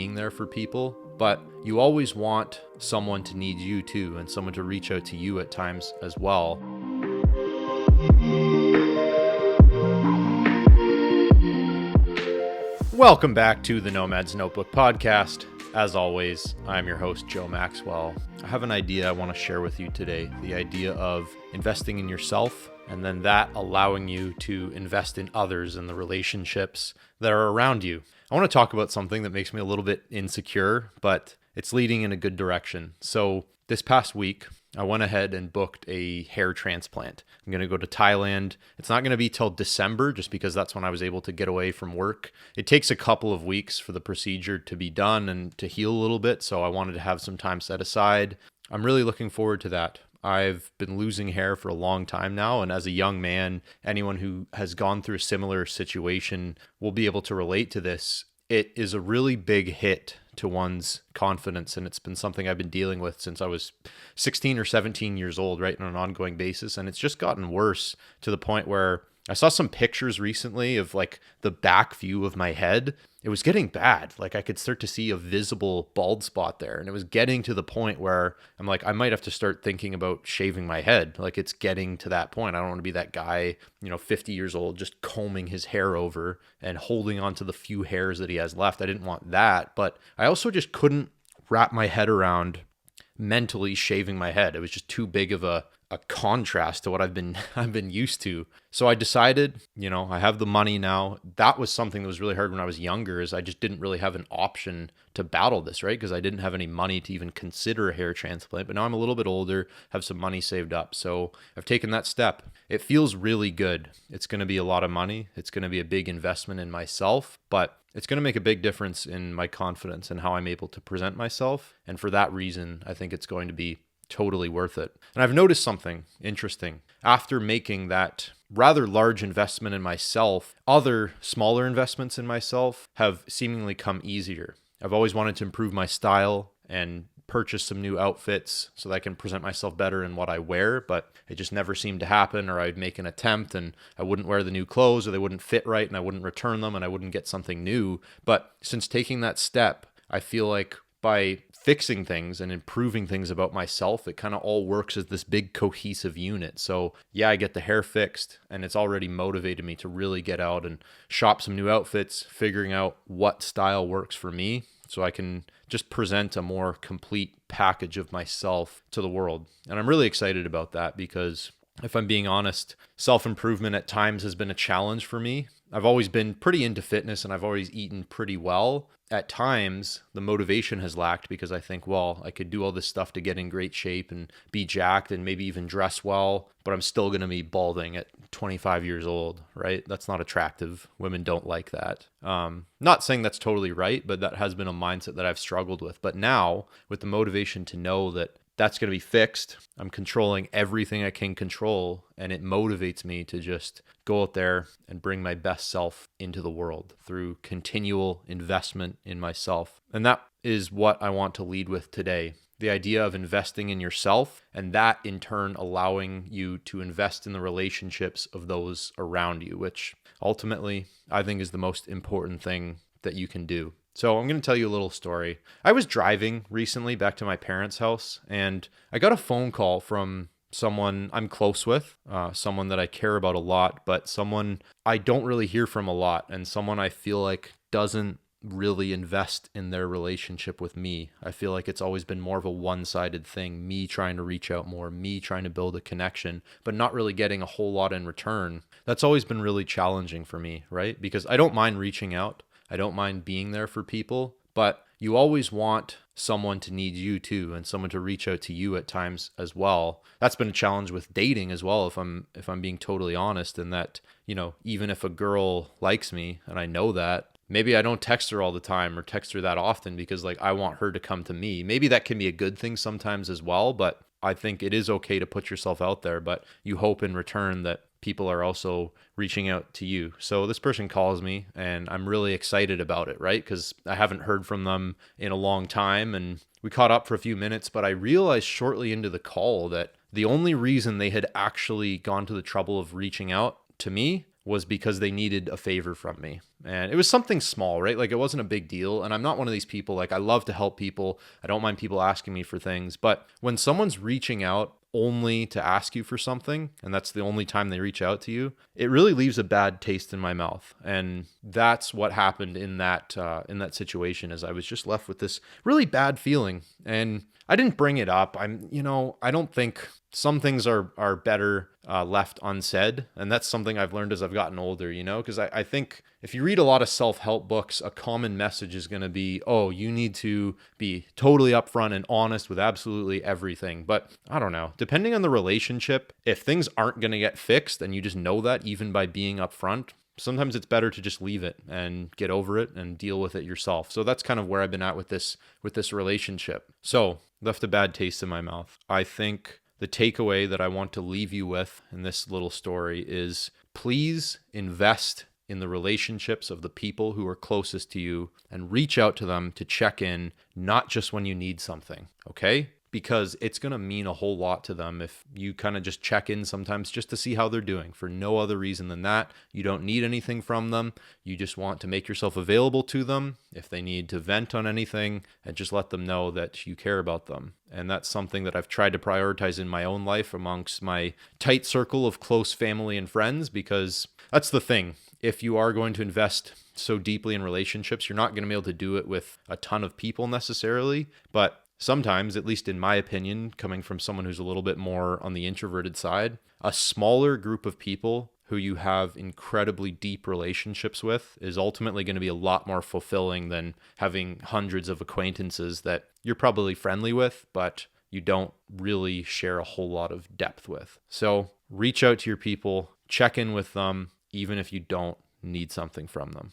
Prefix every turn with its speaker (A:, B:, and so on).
A: being there for people, but you always want someone to need you too, and someone to reach out to you at times as well. Welcome back to the Nomad's Notebook podcast. As always, I'm your host, Joe Maxwell. I have an idea I want to share with you today, the idea of investing in yourself, and then that allowing you to invest in others and the relationships that are around you. I want to talk about something that makes me a little bit insecure, but it's leading in a good direction. So this past week, I went ahead and booked a hair transplant. I'm going to go to Thailand. It's not going to be till December just because that's when I was able to get away from work. It takes a couple of weeks for the procedure to be done and to heal a little bit, so I wanted to have some time set aside. I'm really looking forward to that. I've been losing hair for a long time now, and as a young man, anyone who has gone through a similar situation will be able to relate to this. It is a really big hit to one's confidence, and it's been something I've been dealing with since I was 16 or 17 years old, right, on an ongoing basis, and it's just gotten worse to the point where I saw some pictures recently of like the back view of my head. It was getting bad. Like I could start to see a visible bald spot there. And it was getting to the point where I'm like, I might have to start thinking about shaving my head. Like it's getting to that point. I don't want to be that guy, 50 years old, just combing his hair over and holding on to the few hairs that he has left. I didn't want that. But I also just couldn't wrap my head around mentally shaving my head. It was just too big of a contrast to what I've been used to. So I decided, I have the money now. That was something that was really hard when I was younger, is I just didn't really have an option to battle this, right? Because I didn't have any money to even consider a hair transplant. But now I'm a little bit older, have some money saved up. So I've taken that step. It feels really good. It's going to be a lot of money. It's going to be a big investment in myself, but it's going to make a big difference in my confidence and how I'm able to present myself. And for that reason, I think it's going to be totally worth it. And I've noticed something interesting. After making that rather large investment in myself, other smaller investments in myself have seemingly come easier. I've always wanted to improve my style and purchase some new outfits so that I can present myself better in what I wear, but it just never seemed to happen, or I'd make an attempt and I wouldn't wear the new clothes, or they wouldn't fit right and I wouldn't return them and I wouldn't get something new. But since taking that step, I feel like by fixing things and improving things about myself, it kind of all works as this big cohesive unit. So yeah, I get the hair fixed and it's already motivated me to really get out and shop some new outfits, figuring out what style works for me so I can just present a more complete package of myself to the world. And I'm really excited about that because if I'm being honest, self-improvement at times has been a challenge for me. I've always been pretty into fitness and I've always eaten pretty well. At times, the motivation has lacked because I think, well, I could do all this stuff to get in great shape and be jacked and maybe even dress well, but I'm still going to be balding at 25 years old, right? That's not attractive. Women don't like that. Not saying that's totally right, but that has been a mindset that I've struggled with. But now, with the motivation to know that that's going to be fixed, I'm controlling everything I can control, and it motivates me to just go out there and bring my best self into the world through continual investment in myself. And that is what I want to lead with today. The idea of investing in yourself, and that in turn allowing you to invest in the relationships of those around you, which ultimately I think is the most important thing that you can do. So I'm going to tell you a little story. I was driving recently back to my parents' house, and I got a phone call from someone I'm close with, someone that I care about a lot, but someone I don't really hear from a lot, and someone I feel like doesn't really invest in their relationship with me. I feel like it's always been more of a one-sided thing, me trying to reach out more, me trying to build a connection, but not really getting a whole lot in return. That's always been really challenging for me, right? Because I don't mind reaching out. I don't mind being there for people, but you always want someone to need you too, and someone to reach out to you at times as well. That's been a challenge with dating as well, if I'm being totally honest, in that, even if a girl likes me and I know that, maybe I don't text her all the time or text her that often because I want her to come to me. Maybe that can be a good thing sometimes as well, but I think it is okay to put yourself out there, but you hope in return that people are also reaching out to you. So this person calls me and I'm really excited about it, right? Because I haven't heard from them in a long time and we caught up for a few minutes, but I realized shortly into the call that the only reason they had actually gone to the trouble of reaching out to me was because they needed a favor from me. And it was something small, right? Like it wasn't a big deal. And I'm not one of these people, like I love to help people. I don't mind people asking me for things. But when someone's reaching out only to ask you for something, and that's the only time they reach out to you, it really leaves a bad taste in my mouth. And that's what happened in that situation. Is I was just left with this really bad feeling, and I didn't bring it up. I don't think some things are better left unsaid, and that's something I've learned as I've gotten older. Because I think if you read a lot of self-help books, a common message is going to be, oh, you need to be totally upfront and honest with absolutely everything. But I don't know. Depending on the relationship, if things aren't going to get fixed, and you just know that even by being upfront, sometimes it's better to just leave it and get over it and deal with it yourself. So that's kind of where I've been at with this relationship. So left a bad taste in my mouth. I think the takeaway that I want to leave you with in this little story is please invest in the relationships of the people who are closest to you and reach out to them to check in, not just when you need something, okay? Because it's going to mean a whole lot to them if you kind of just check in sometimes just to see how they're doing for no other reason than that. You don't need anything from them. You just want to make yourself available to them if they need to vent on anything, and just let them know that you care about them. And that's something that I've tried to prioritize in my own life amongst my tight circle of close family and friends, because that's the thing. If you are going to invest so deeply in relationships, you're not going to be able to do it with a ton of people necessarily, but sometimes, at least in my opinion, coming from someone who's a little bit more on the introverted side, a smaller group of people who you have incredibly deep relationships with is ultimately going to be a lot more fulfilling than having hundreds of acquaintances that you're probably friendly with, but you don't really share a whole lot of depth with. So reach out to your people, check in with them, even if you don't need something from them.